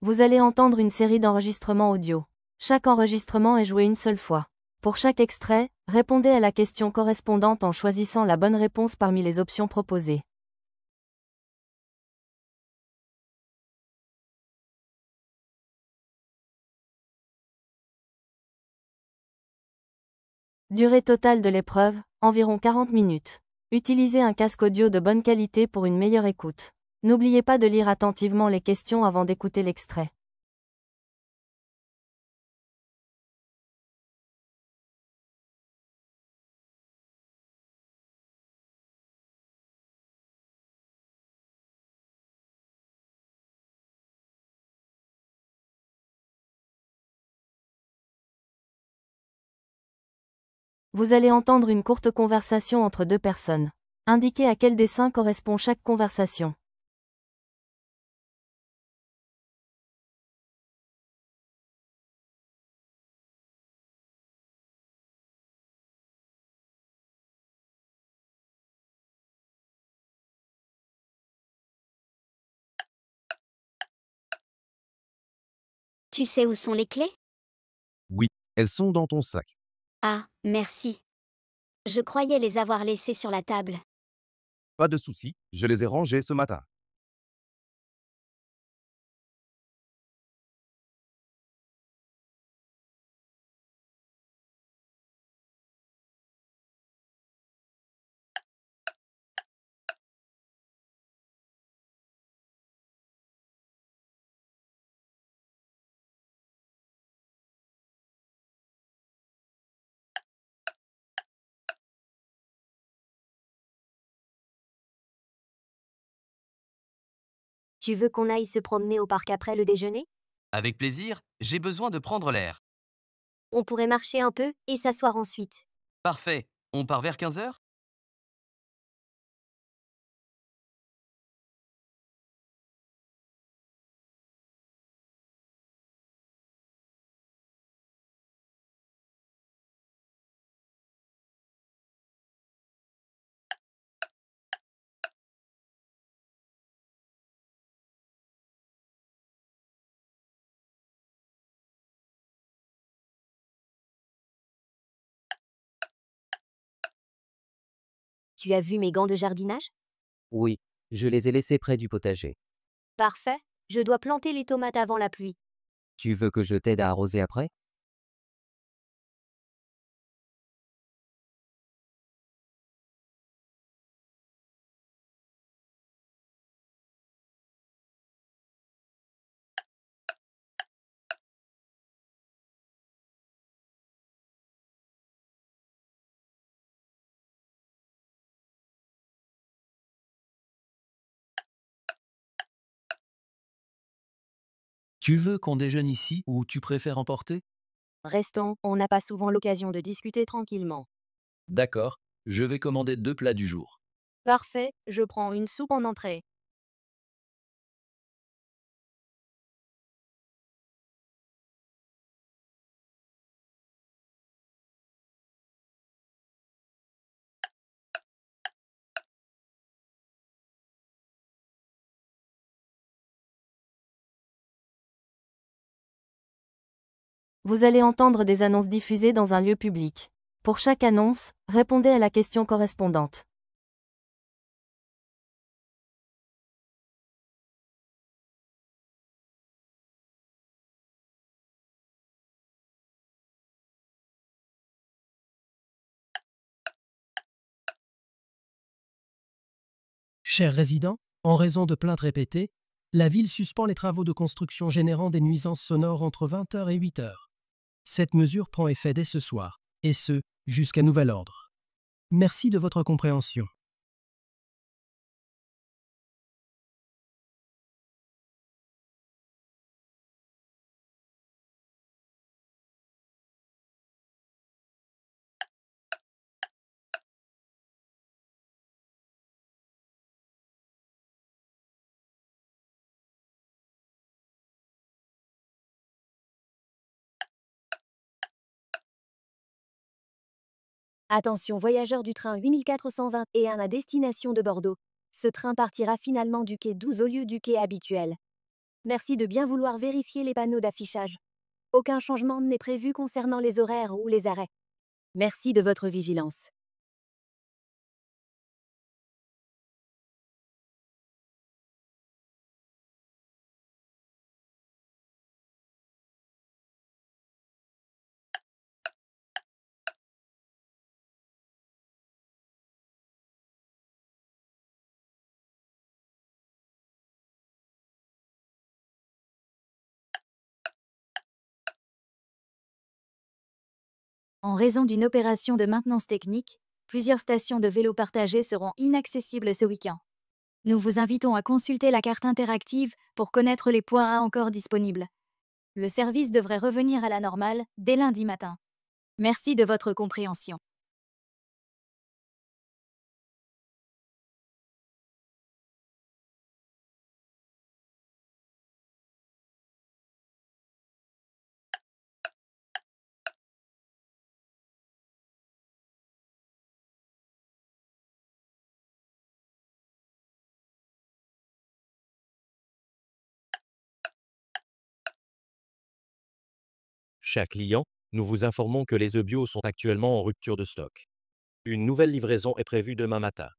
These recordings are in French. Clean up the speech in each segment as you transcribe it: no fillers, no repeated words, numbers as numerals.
Vous allez entendre une série d'enregistrements audio. Chaque enregistrement est joué une seule fois. Pour chaque extrait, répondez à la question correspondante en choisissant la bonne réponse parmi les options proposées. Durée totale de l'épreuve, environ 40 minutes. Utilisez un casque audio de bonne qualité pour une meilleure écoute. N'oubliez pas de lire attentivement les questions avant d'écouter l'extrait. Vous allez entendre une courte conversation entre deux personnes. Indiquez à quel dessin correspond chaque conversation. Tu sais où sont les clés? Oui, elles sont dans ton sac. Ah, merci. Je croyais les avoir laissées sur la table. Pas de souci, je les ai rangées ce matin. Tu veux qu'on aille se promener au parc après le déjeuner? Avec plaisir, j'ai besoin de prendre l'air. On pourrait marcher un peu et s'asseoir ensuite. Parfait, on part vers 15 heures? Tu as vu mes gants de jardinage? Oui, je les ai laissés près du potager. Parfait. Je dois planter les tomates avant la pluie. Tu veux que je t'aide à arroser après? Tu veux qu'on déjeune ici ou tu préfères emporter? Restons, on n'a pas souvent l'occasion de discuter tranquillement. D'accord, je vais commander 2 plats du jour. Parfait, je prends une soupe en entrée. Vous allez entendre des annonces diffusées dans un lieu public. Pour chaque annonce, répondez à la question correspondante. Chers résidents, en raison de plaintes répétées, la ville suspend les travaux de construction générant des nuisances sonores entre 20 heures et 8 heures. Cette mesure prend effet dès ce soir, et ce, jusqu'à nouvel ordre. Merci de votre compréhension. Attention voyageurs du train 8421 à destination de Bordeaux. Ce train partira finalement du quai 12 au lieu du quai habituel. Merci de bien vouloir vérifier les panneaux d'affichage. Aucun changement n'est prévu concernant les horaires ou les arrêts. Merci de votre vigilance. En raison d'une opération de maintenance technique, plusieurs stations de vélo partagées seront inaccessibles ce week-end. Nous vous invitons à consulter la carte interactive pour connaître les points A encore disponibles. Le service devrait revenir à la normale dès lundi matin. Merci de votre compréhension. Cher client, nous vous informons que les œufs bio sont actuellement en rupture de stock. Une nouvelle livraison est prévue demain matin.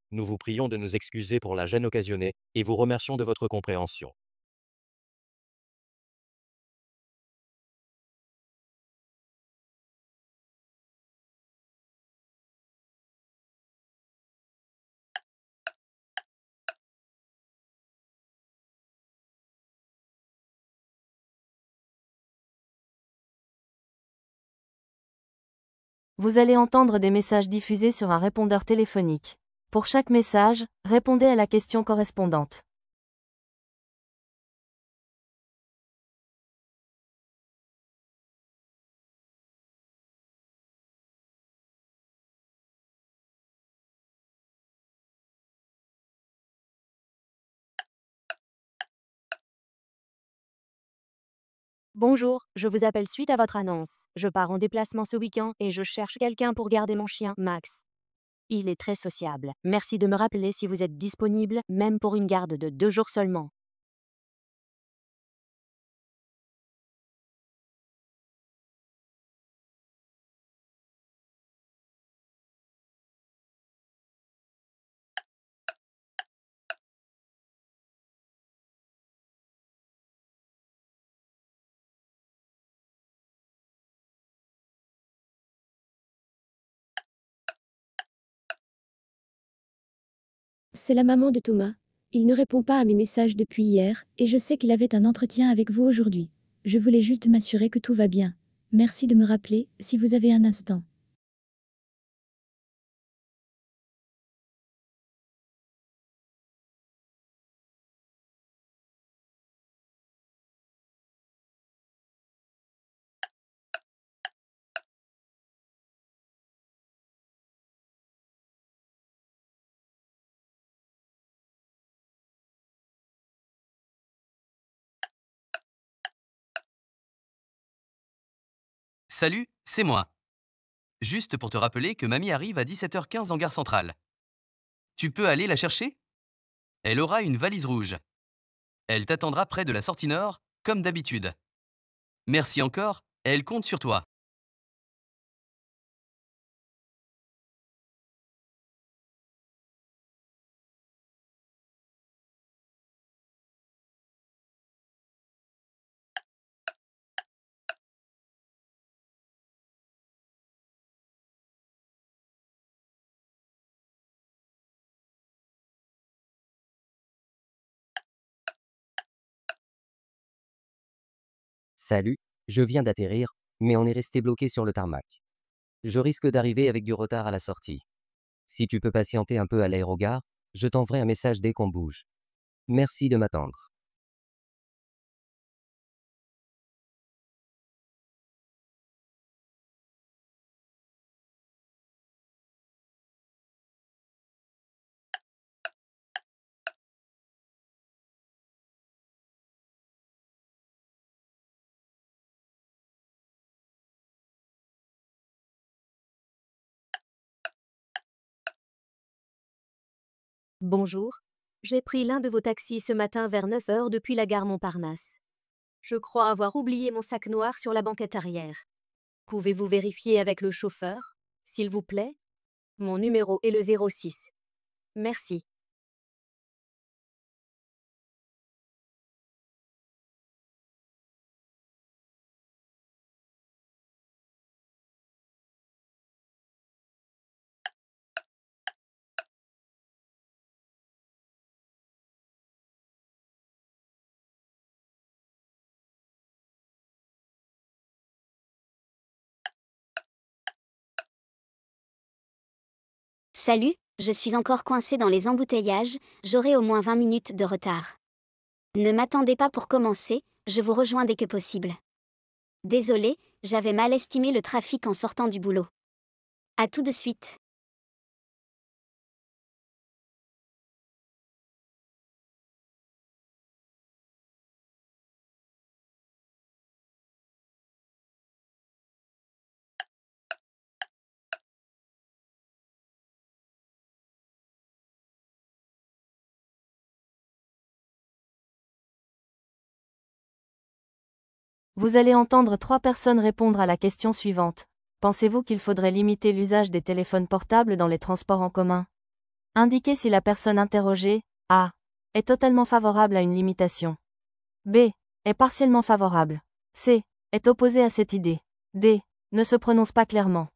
Nous vous prions de nous excuser pour la gêne occasionnée et vous remercions de votre compréhension. Vous allez entendre des messages diffusés sur un répondeur téléphonique. Pour chaque message, répondez à la question correspondante. Bonjour, je vous appelle suite à votre annonce. Je pars en déplacement ce week-end et je cherche quelqu'un pour garder mon chien, Max. Il est très sociable. Merci de me rappeler si vous êtes disponible, même pour une garde de 2 jours seulement. C'est la maman de Thomas. Il ne répond pas à mes messages depuis hier, et je sais qu'il avait un entretien avec vous aujourd'hui. Je voulais juste m'assurer que tout va bien. Merci de me rappeler, si vous avez un instant. Salut, c'est moi. Juste pour te rappeler que mamie arrive à 17h15 en gare centrale. Tu peux aller la chercher? Elle aura une valise rouge. Elle t'attendra près de la sortie nord, comme d'habitude. Merci encore, elle compte sur toi. Salut, je viens d'atterrir, mais on est resté bloqué sur le tarmac. Je risque d'arriver avec du retard à la sortie. Si tu peux patienter un peu à l'aérogare, je t'enverrai un message dès qu'on bouge. Merci de m'attendre. Bonjour. J'ai pris l'un de vos taxis ce matin vers 9 heures depuis la gare Montparnasse. Je crois avoir oublié mon sac noir sur la banquette arrière. Pouvez-vous vérifier avec le chauffeur, s'il vous plaît? Mon numéro est le 06. Merci. Salut, je suis encore coincé dans les embouteillages, j'aurai au moins 20 minutes de retard. Ne m'attendez pas pour commencer, je vous rejoins dès que possible. Désolé, j'avais mal estimé le trafic en sortant du boulot. À tout de suite. Vous allez entendre 3 personnes répondre à la question suivante. Pensez-vous qu'il faudrait limiter l'usage des téléphones portables dans les transports en commun? Indiquez si la personne interrogée, A, est totalement favorable à une limitation. B, est partiellement favorable. C, est opposée à cette idée. D, ne se prononce pas clairement.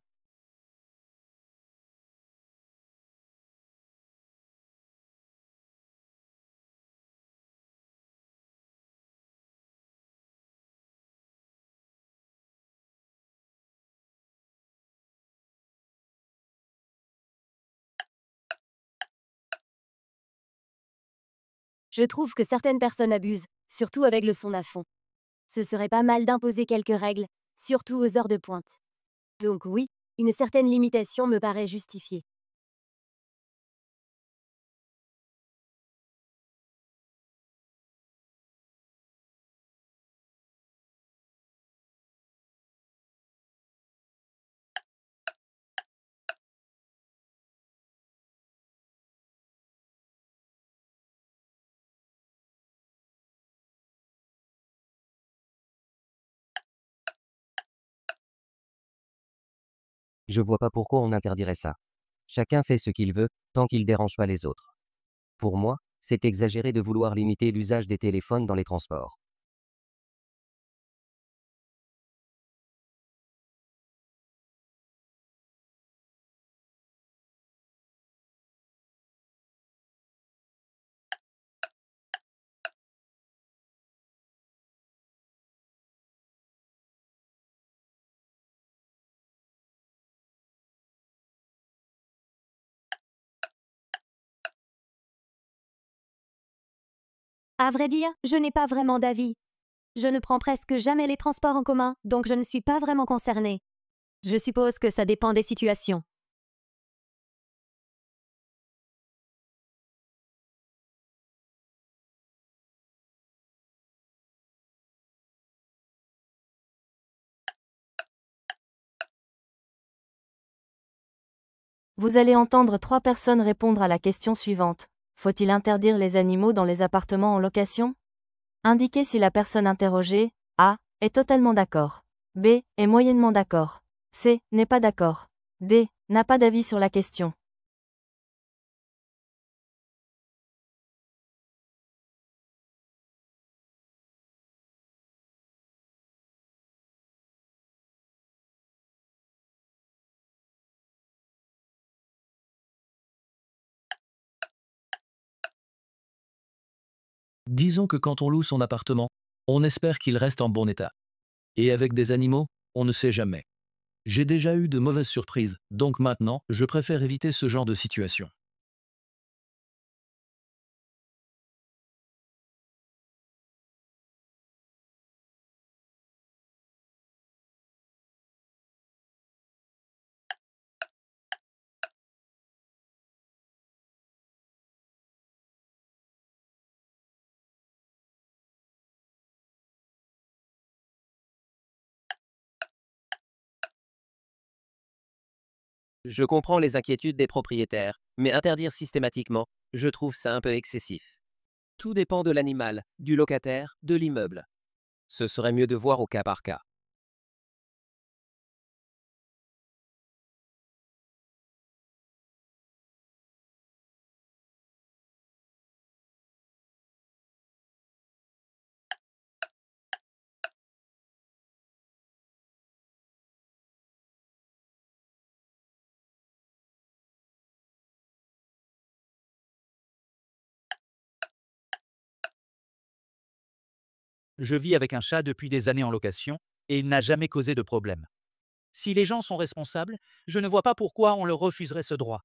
Je trouve que certaines personnes abusent, surtout avec le son à fond. Ce serait pas mal d'imposer quelques règles, surtout aux heures de pointe. Donc oui, une certaine limitation me paraît justifiée. Je vois pas pourquoi on interdirait ça. Chacun fait ce qu'il veut, tant qu'il dérange pas les autres. Pour moi, c'est exagéré de vouloir limiter l'usage des téléphones dans les transports. À vrai dire, je n'ai pas vraiment d'avis. Je ne prends presque jamais les transports en commun, donc je ne suis pas vraiment concernée. Je suppose que ça dépend des situations. Vous allez entendre 3 personnes répondre à la question suivante. Faut-il interdire les animaux dans les appartements en location? Indiquez si la personne interrogée, A, est totalement d'accord. B, est moyennement d'accord. C, n'est pas d'accord. D, n'a pas d'avis sur la question. Disons que quand on loue son appartement, on espère qu'il reste en bon état. Et avec des animaux, on ne sait jamais. J'ai déjà eu de mauvaises surprises, donc maintenant, je préfère éviter ce genre de situation. Je comprends les inquiétudes des propriétaires, mais interdire systématiquement, Je trouve ça un peu excessif. Tout dépend de l'animal, du locataire, de l'immeuble. Ce serait mieux de voir au cas par cas. Je vis avec un chat depuis des années en location, et il n'a jamais causé de problème. Si les gens sont responsables, je ne vois pas pourquoi on leur refuserait ce droit.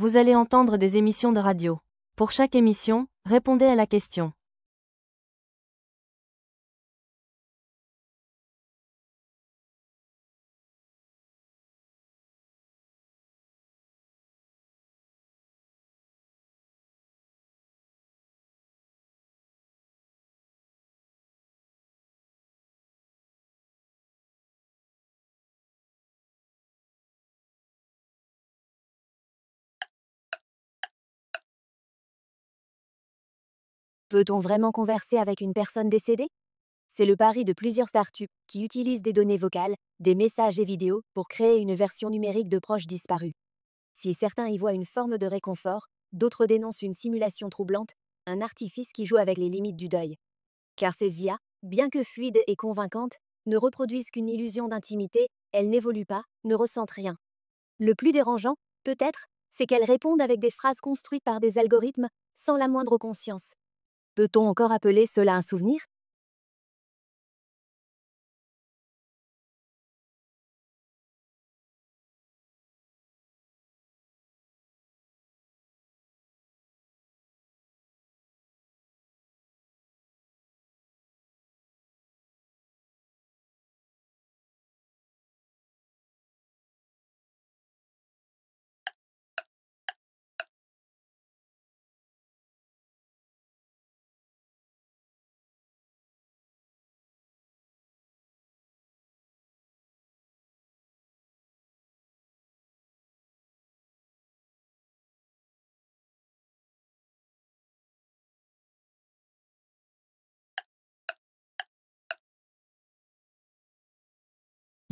Vous allez entendre des émissions de radio. Pour chaque émission, répondez à la question. Peut-on vraiment converser avec une personne décédée? C'est le pari de plusieurs startups qui utilisent des données vocales, des messages et vidéos pour créer une version numérique de proches disparus. Si certains y voient une forme de réconfort, d'autres dénoncent une simulation troublante, un artifice qui joue avec les limites du deuil. Car ces IA, bien que fluides et convaincantes, ne reproduisent qu'une illusion d'intimité, elles n'évoluent pas, ne ressentent rien. Le plus dérangeant, peut-être, c'est qu'elles répondent avec des phrases construites par des algorithmes, sans la moindre conscience. Peut-on encore appeler cela un souvenir?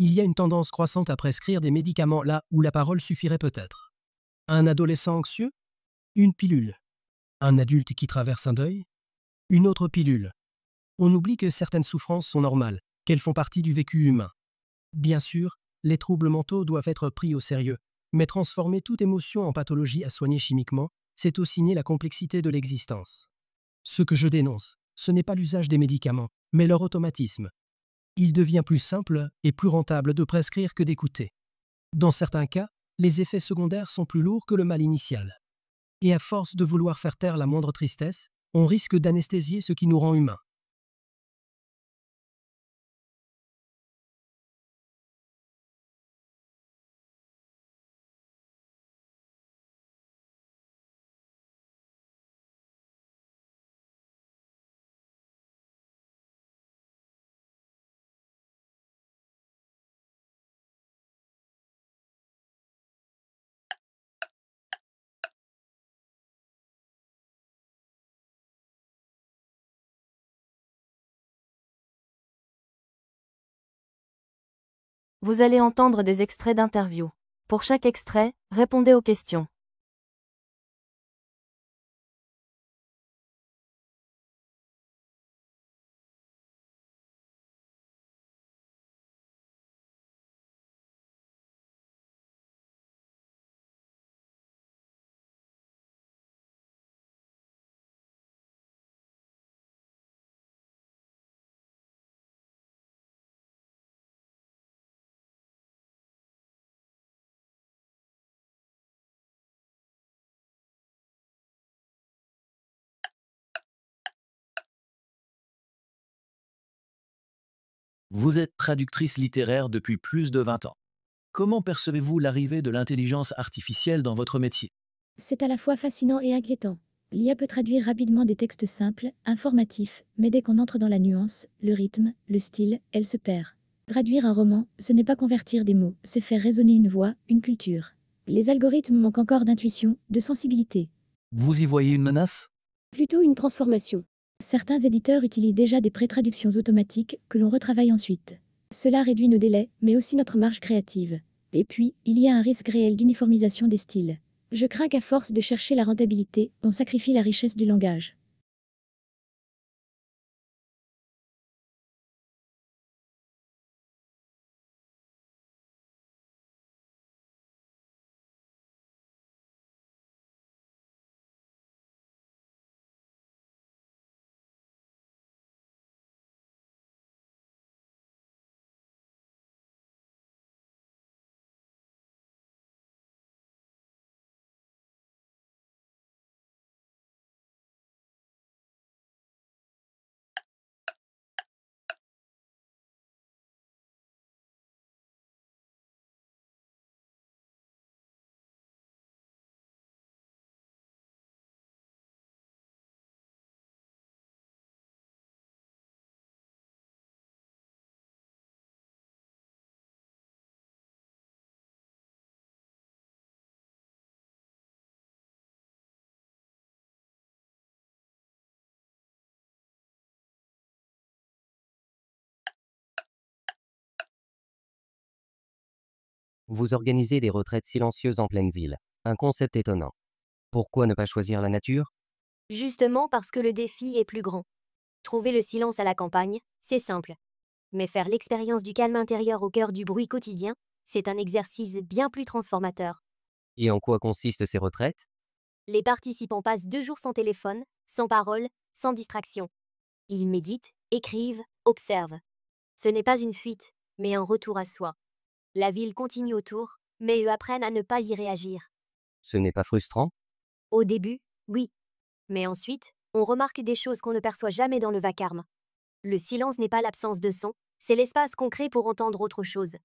Il y a une tendance croissante à prescrire des médicaments là où la parole suffirait peut-être. Un adolescent anxieux? Une pilule. Un adulte qui traverse un deuil? Une autre pilule. On oublie que certaines souffrances sont normales, qu'elles font partie du vécu humain. Bien sûr, les troubles mentaux doivent être pris au sérieux, mais transformer toute émotion en pathologie à soigner chimiquement, c'est aussi nier la complexité de l'existence. Ce que je dénonce, ce n'est pas l'usage des médicaments, mais leur automatisme. Il devient plus simple et plus rentable de prescrire que d'écouter. Dans certains cas, les effets secondaires sont plus lourds que le mal initial. Et à force de vouloir faire taire la moindre tristesse, on risque d'anesthésier ce qui nous rend humains. Vous allez entendre des extraits d'interviews. Pour chaque extrait, répondez aux questions. Vous êtes traductrice littéraire depuis plus de 20 ans. Comment percevez-vous l'arrivée de l'intelligence artificielle dans votre métier? C'est à la fois fascinant et inquiétant. L'IA peut traduire rapidement des textes simples, informatifs, mais dès qu'on entre dans la nuance, le rythme, le style, elle se perd. Traduire un roman, ce n'est pas convertir des mots, c'est faire résonner une voix, une culture. Les algorithmes manquent encore d'intuition, de sensibilité. Vous y voyez une menace? Plutôt une transformation. Certains éditeurs utilisent déjà des pré-traductions automatiques que l'on retravaille ensuite. Cela réduit nos délais, mais aussi notre marge créative. Et puis, il y a un risque réel d'uniformisation des styles. Je crains qu'à force de chercher la rentabilité, on sacrifie la richesse du langage. Vous organisez des retraites silencieuses en pleine ville. Un concept étonnant. Pourquoi ne pas choisir la nature? Justement parce que le défi est plus grand. Trouver le silence à la campagne, c'est simple. Mais faire l'expérience du calme intérieur au cœur du bruit quotidien, c'est un exercice bien plus transformateur. Et en quoi consistent ces retraites? Les participants passent 2 jours sans téléphone, sans parole, sans distraction. Ils méditent, écrivent, observent. Ce n'est pas une fuite, mais un retour à soi. La ville continue autour, mais eux apprennent à ne pas y réagir. Ce n'est pas frustrant? Au début, oui. Mais ensuite, on remarque des choses qu'on ne perçoit jamais dans le vacarme. Le silence n'est pas l'absence de son, c'est l'espace qu'on crée pour entendre autre chose.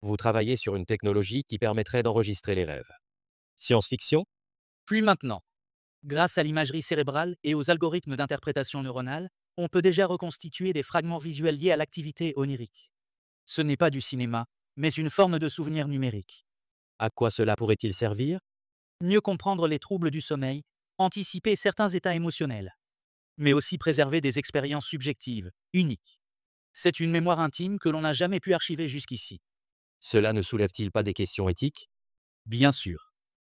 Vous travaillez sur une technologie qui permettrait d'enregistrer les rêves. Science-fiction? Plus maintenant. Grâce à l'imagerie cérébrale et aux algorithmes d'interprétation neuronale, on peut déjà reconstituer des fragments visuels liés à l'activité onirique. Ce n'est pas du cinéma, mais une forme de souvenir numérique. À quoi cela pourrait-il servir? Mieux comprendre les troubles du sommeil, anticiper certains états émotionnels, mais aussi préserver des expériences subjectives, uniques. C'est une mémoire intime que l'on n'a jamais pu archiver jusqu'ici. Cela ne soulève-t-il pas des questions éthiques? Bien sûr.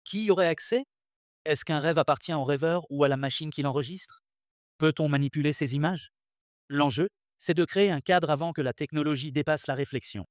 Qui y aurait accès? Est-ce qu'un rêve appartient au rêveur ou à la machine qui l'enregistre? Peut-on manipuler ces images? L'enjeu, c'est de créer un cadre avant que la technologie dépasse la réflexion.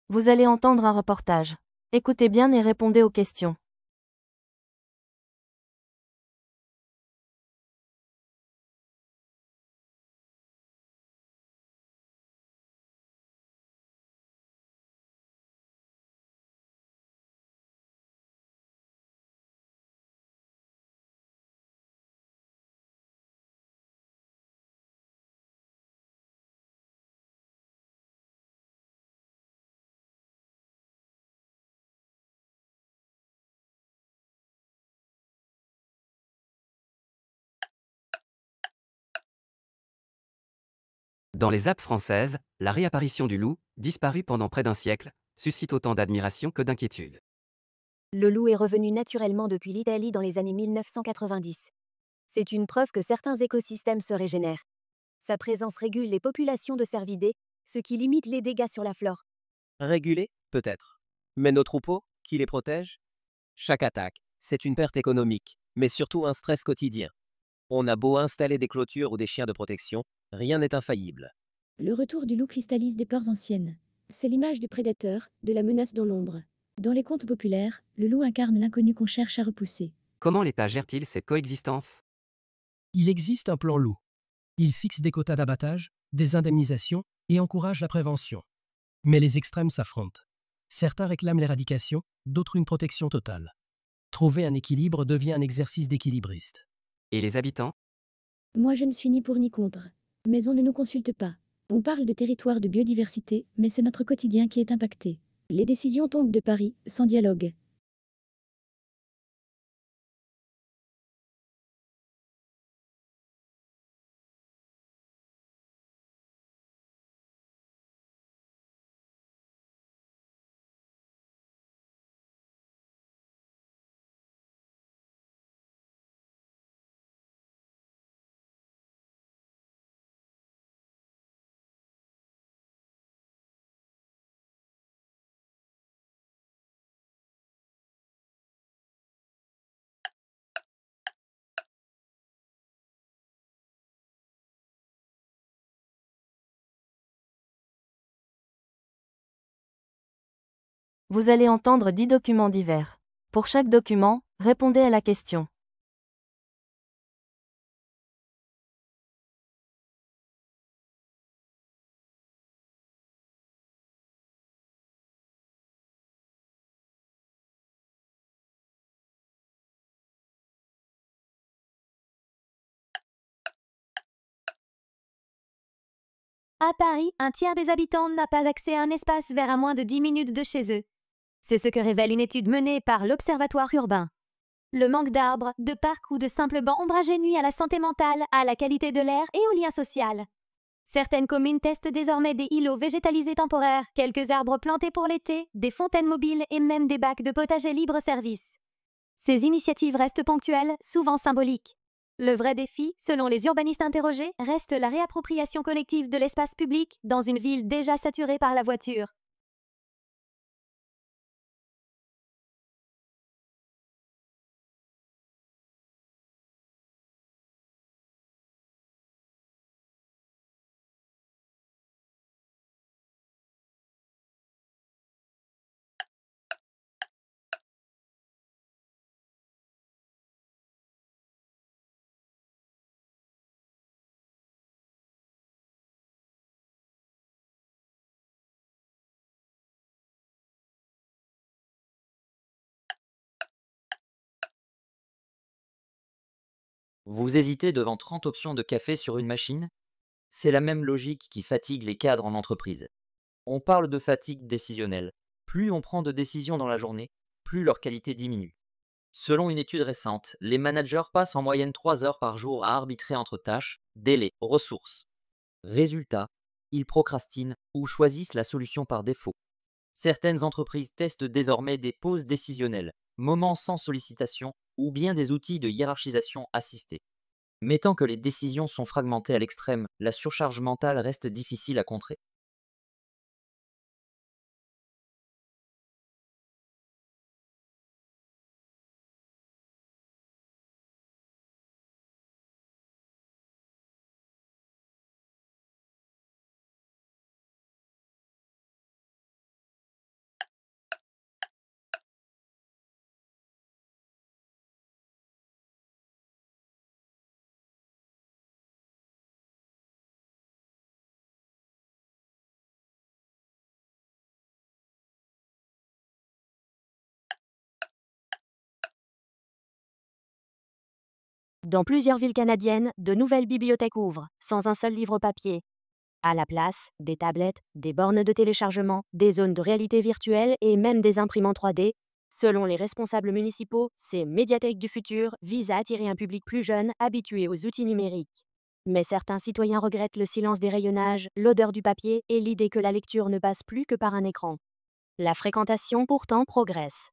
Vous allez entendre un reportage. Écoutez bien et répondez aux questions. Dans les Alpes françaises, la réapparition du loup, disparu pendant près d'un siècle, suscite autant d'admiration que d'inquiétude. Le loup est revenu naturellement depuis l'Italie dans les années 1990. C'est une preuve que certains écosystèmes se régénèrent. Sa présence régule les populations de cervidés, ce qui limite les dégâts sur la flore. Régulés, peut-être. Mais nos troupeaux, qui les protègent? Chaque attaque, c'est une perte économique, mais surtout un stress quotidien. On a beau installer des clôtures ou des chiens de protection, rien n'est infaillible. Le retour du loup cristallise des peurs anciennes. C'est l'image du prédateur, de la menace dans l'ombre. Dans les contes populaires, le loup incarne l'inconnu qu'on cherche à repousser. Comment l'État gère-t-il cette coexistence? Il existe un plan loup. Il fixe des quotas d'abattage, des indemnisations et encourage la prévention. Mais les extrêmes s'affrontent. Certains réclament l'éradication, d'autres une protection totale. Trouver un équilibre devient un exercice d'équilibriste. Et les habitants? Moi je ne suis ni pour ni contre. Mais on ne nous consulte pas. On parle de territoire de biodiversité, mais c'est notre quotidien qui est impacté. Les décisions tombent de Paris, sans dialogue. Vous allez entendre 10 documents divers. Pour chaque document, répondez à la question. À Paris, un tiers des habitants n'a pas accès à un espace vert à moins de 10 minutes de chez eux. C'est ce que révèle une étude menée par l'Observatoire urbain. Le manque d'arbres, de parcs ou de simples bancs ombragés nuit à la santé mentale, à la qualité de l'air et au lien social. Certaines communes testent désormais des îlots végétalisés temporaires, quelques arbres plantés pour l'été, des fontaines mobiles et même des bacs de potager libre-service. Ces initiatives restent ponctuelles, souvent symboliques. Le vrai défi, selon les urbanistes interrogés, reste la réappropriation collective de l'espace public dans une ville déjà saturée par la voiture. Vous hésitez devant 30 options de café sur une machine? C'est la même logique qui fatigue les cadres en entreprise. On parle de fatigue décisionnelle. Plus on prend de décisions dans la journée, plus leur qualité diminue. Selon une étude récente, les managers passent en moyenne 3 heures par jour à arbitrer entre tâches, délais, ressources. Résultat, ils procrastinent ou choisissent la solution par défaut. Certaines entreprises testent désormais des pauses décisionnelles, moments sans sollicitation ou bien des outils de hiérarchisation assistée. Mais tant que les décisions sont fragmentées à l'extrême, la surcharge mentale reste difficile à contrer. Dans plusieurs villes canadiennes, de nouvelles bibliothèques ouvrent, sans un seul livre papier. À la place, des tablettes, des bornes de téléchargement, des zones de réalité virtuelle et même des imprimantes 3D. Selon les responsables municipaux, ces médiathèques du futur visent à attirer un public plus jeune, habitué aux outils numériques. Mais certains citoyens regrettent le silence des rayonnages, l'odeur du papier et l'idée que la lecture ne passe plus que par un écran. La fréquentation pourtant progresse.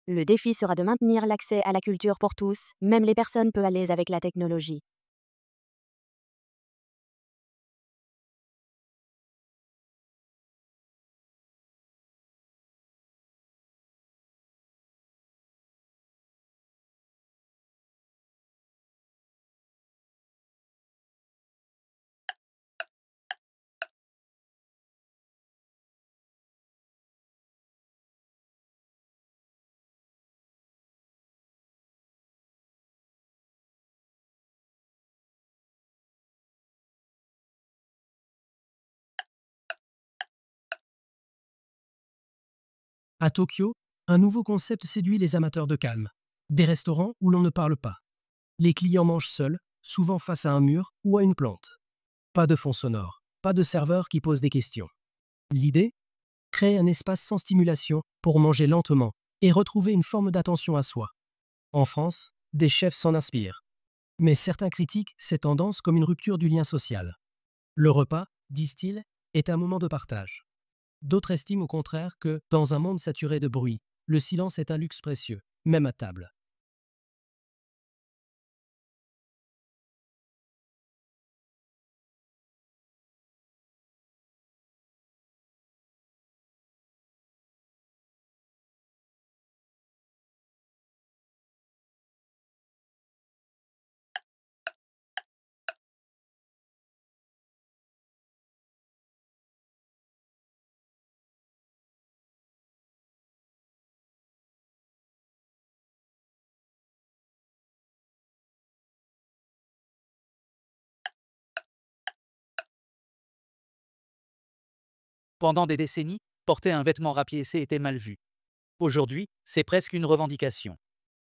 Le défi sera de maintenir l'accès à la culture pour tous, même les personnes peu à l'aise avec la technologie. À Tokyo, un nouveau concept séduit les amateurs de calme. Des restaurants où l'on ne parle pas. Les clients mangent seuls, souvent face à un mur ou à une plante. Pas de fond sonore, pas de serveur qui pose des questions. L'idée? Créer un espace sans stimulation pour manger lentement et retrouver une forme d'attention à soi. En France, des chefs s'en inspirent. Mais certains critiquent ces tendances comme une rupture du lien social. Le repas, disent-ils, est un moment de partage. D'autres estiment au contraire que, dans un monde saturé de bruit, le silence est un luxe précieux, même à table. Pendant des décennies, porter un vêtement rapiécé était mal vu. Aujourd'hui, c'est presque une revendication.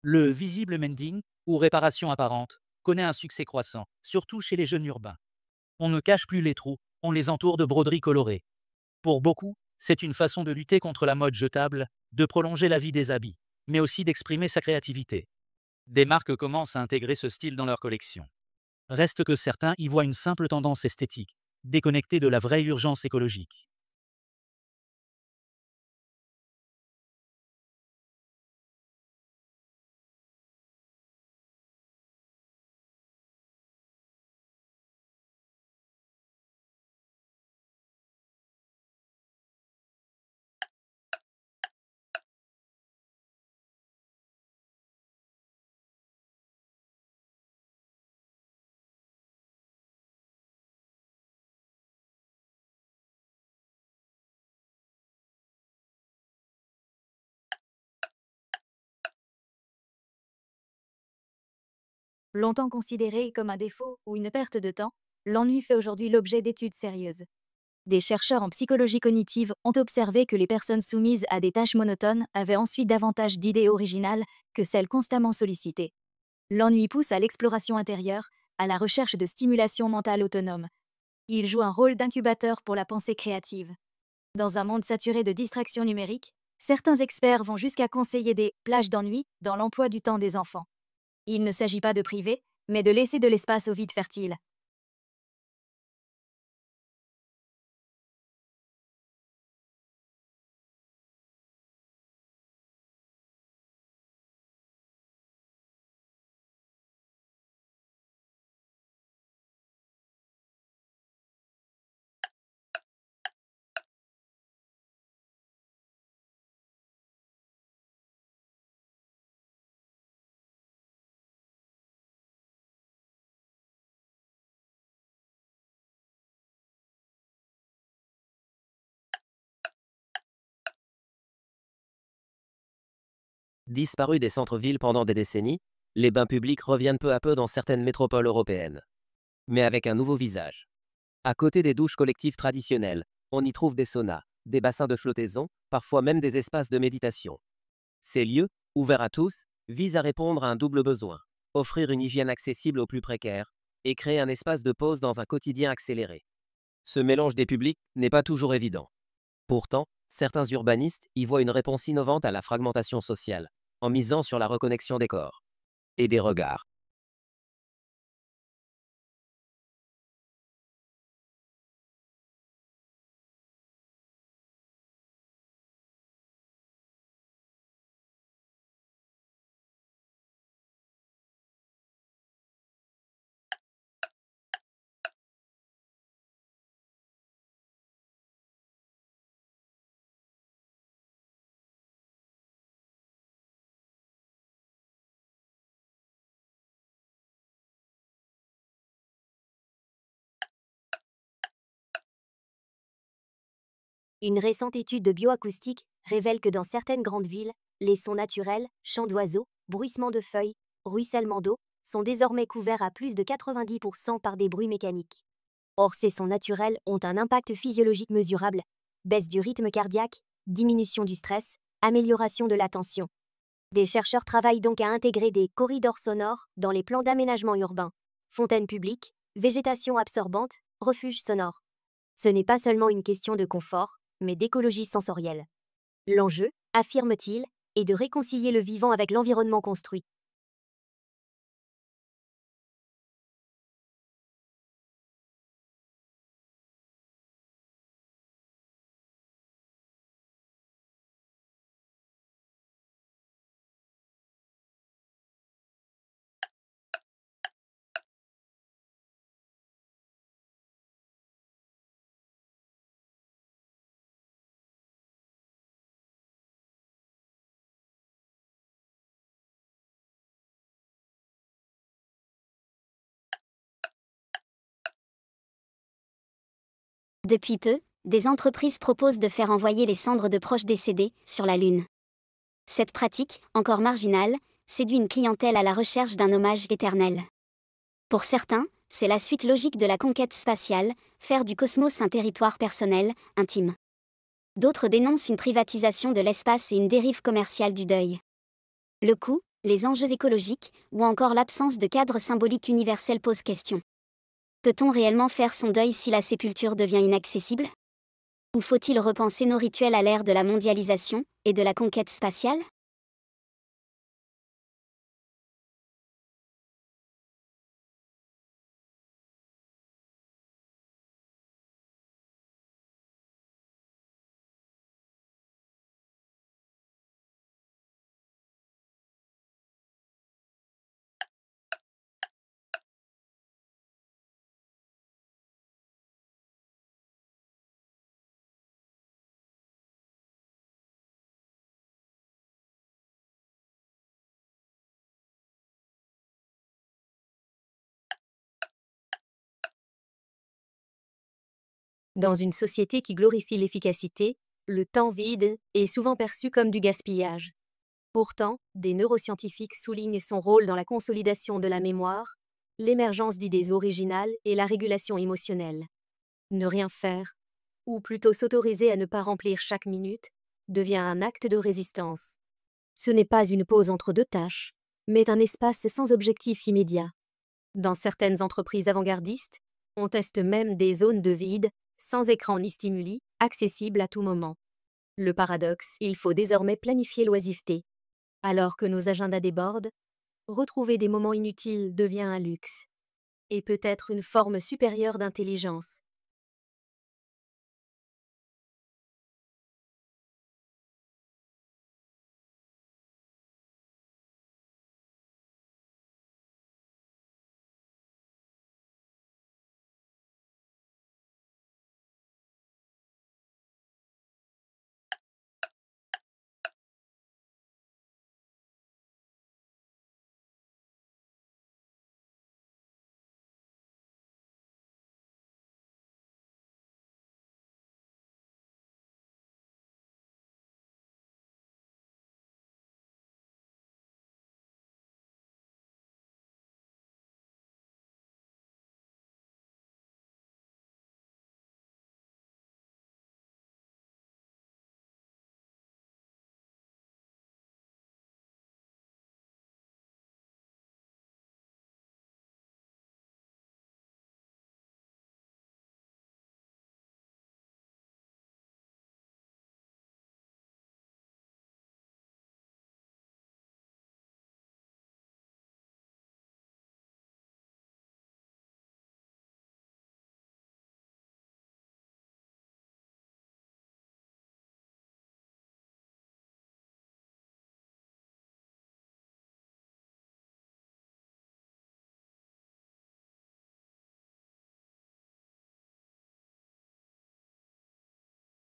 Le visible mending, ou réparation apparente, connaît un succès croissant, surtout chez les jeunes urbains. On ne cache plus les trous, on les entoure de broderies colorées. Pour beaucoup, c'est une façon de lutter contre la mode jetable, de prolonger la vie des habits, mais aussi d'exprimer sa créativité. Des marques commencent à intégrer ce style dans leur collection. Reste que certains y voient une simple tendance esthétique, déconnectée de la vraie urgence écologique. Longtemps considéré comme un défaut ou une perte de temps, l'ennui fait aujourd'hui l'objet d'études sérieuses. Des chercheurs en psychologie cognitive ont observé que les personnes soumises à des tâches monotones avaient ensuite davantage d'idées originales que celles constamment sollicitées. L'ennui pousse à l'exploration intérieure, à la recherche de stimulation mentale autonome. Il joue un rôle d'incubateur pour la pensée créative. Dans un monde saturé de distractions numériques, certains experts vont jusqu'à conseiller des plages d'ennui dans l'emploi du temps des enfants. Il ne s'agit pas de priver, mais de laisser de l'espace au vide fertile. Disparus des centres-villes pendant des décennies, les bains publics reviennent peu à peu dans certaines métropoles européennes. Mais avec un nouveau visage. À côté des douches collectives traditionnelles, on y trouve des saunas, des bassins de flottaison, parfois même des espaces de méditation. Ces lieux, ouverts à tous, visent à répondre à un double besoin. offrir une hygiène accessible aux plus précaires, et créer un espace de pause dans un quotidien accéléré. Ce mélange des publics n'est pas toujours évident. Pourtant, certains urbanistes y voient une réponse innovante à la fragmentation sociale, en misant sur la reconnexion des corps et des regards. Une récente étude de bioacoustique révèle que dans certaines grandes villes, les sons naturels, chants d'oiseaux, bruissements de feuilles, ruissellement d'eau, sont désormais couverts à plus de 90% par des bruits mécaniques. Or, ces sons naturels ont un impact physiologique mesurable: baisse du rythme cardiaque, diminution du stress, amélioration de l'attention. Des chercheurs travaillent donc à intégrer des corridors sonores dans les plans d'aménagement urbain. Fontaines publiques, végétation absorbante, refuges sonores. Ce n'est pas seulement une question de confort, mais d'écologie sensorielle. L'enjeu, affirme-t-il, est de réconcilier le vivant avec l'environnement construit. Depuis peu, des entreprises proposent de faire envoyer les cendres de proches décédés sur la Lune. Cette pratique, encore marginale, séduit une clientèle à la recherche d'un hommage éternel. Pour certains, c'est la suite logique de la conquête spatiale, faire du cosmos un territoire personnel, intime. D'autres dénoncent une privatisation de l'espace et une dérive commerciale du deuil. Le coût, les enjeux écologiques, ou encore l'absence de cadre symbolique universel posent question. Peut-on réellement faire son deuil si la sépulture devient inaccessible? Ou faut-il repenser nos rituels à l'ère de la mondialisation et de la conquête spatiale? Dans une société qui glorifie l'efficacité, le temps vide est souvent perçu comme du gaspillage. Pourtant, des neuroscientifiques soulignent son rôle dans la consolidation de la mémoire, l'émergence d'idées originales et la régulation émotionnelle. Ne rien faire, ou plutôt s'autoriser à ne pas remplir chaque minute, devient un acte de résistance. Ce n'est pas une pause entre deux tâches, mais un espace sans objectif immédiat. Dans certaines entreprises avant-gardistes, on teste même des zones de vide, sans écran ni stimuli, accessibles à tout moment. Le paradoxe, il faut désormais planifier l'oisiveté. Alors que nos agendas débordent, retrouver des moments inutiles devient un luxe. Et peut-être une forme supérieure d'intelligence.